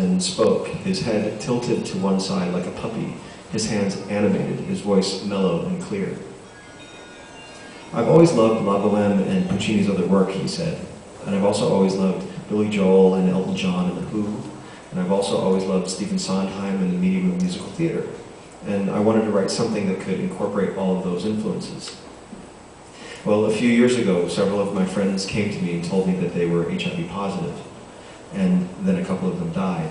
and spoke, his head tilted to one side like a puppy, his hands animated, his voice mellow and clear. "I've always loved La Boheme and Puccini's other work," he said, "and I've also always loved Billy Joel and Elton John and The Who, and I've also always loved Stephen Sondheim and the medium of musical theater, and I wanted to write something that could incorporate all of those influences." Well, a few years ago, several of my friends came to me and told me that they were HIV positive, and then a couple of them died.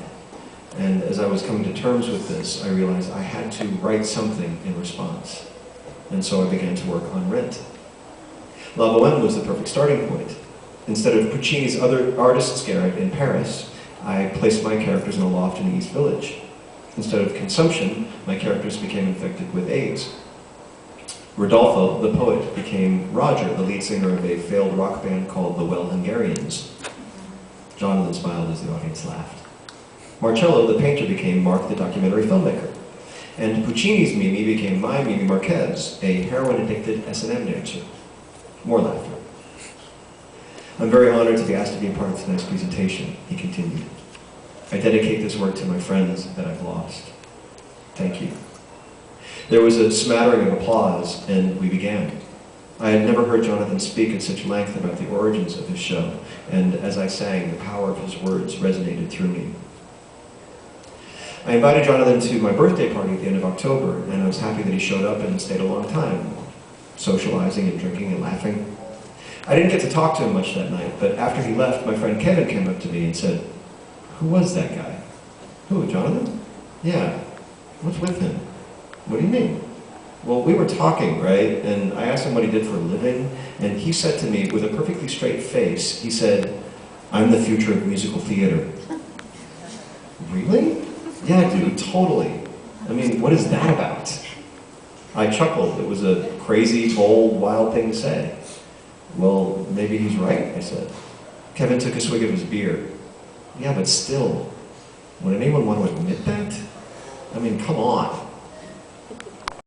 And as I was coming to terms with this, I realized I had to write something in response. And so I began to work on Rent. La Boheme was the perfect starting point. Instead of Puccini's other artist's garret in Paris, I placed my characters in a loft in the East Village. Instead of consumption, my characters became infected with AIDS. Rodolfo, the poet, became Roger, the lead singer of a failed rock band called the Well Hungarians. Jonathan smiled as the audience laughed. Marcello, the painter, became Mark, the documentary filmmaker. And Puccini's Mimi became my Mimi Marquez, a heroin-addicted S&M dancer. More laughter. "I'm very honored to be asked to be a part of tonight's presentation," he continued. "I dedicate this work to my friends that I've lost. Thank you." There was a smattering of applause, and we began. I had never heard Jonathan speak at such length about the origins of his show, and as I sang, the power of his words resonated through me. I invited Jonathan to my birthday party at the end of October, and I was happy that he showed up and stayed a long time, socializing and drinking and laughing. I didn't get to talk to him much that night, but after he left, my friend Kevin came up to me and said, "Who was that guy?" "Who, Jonathan?" "Yeah. What's with him?" "What do you mean?" "Well, we were talking, right? And I asked him what he did for a living, and he said to me with a perfectly straight face, he said, 'I'm the future of musical theater.'" "Really?" "Yeah, dude, totally. I mean, what is that about?" I chuckled. It was a crazy, bold, wild thing to say. "Well, maybe he's right," I said. Kevin took a swig of his beer. "Yeah, but still, would anyone want to admit that? I mean, come on."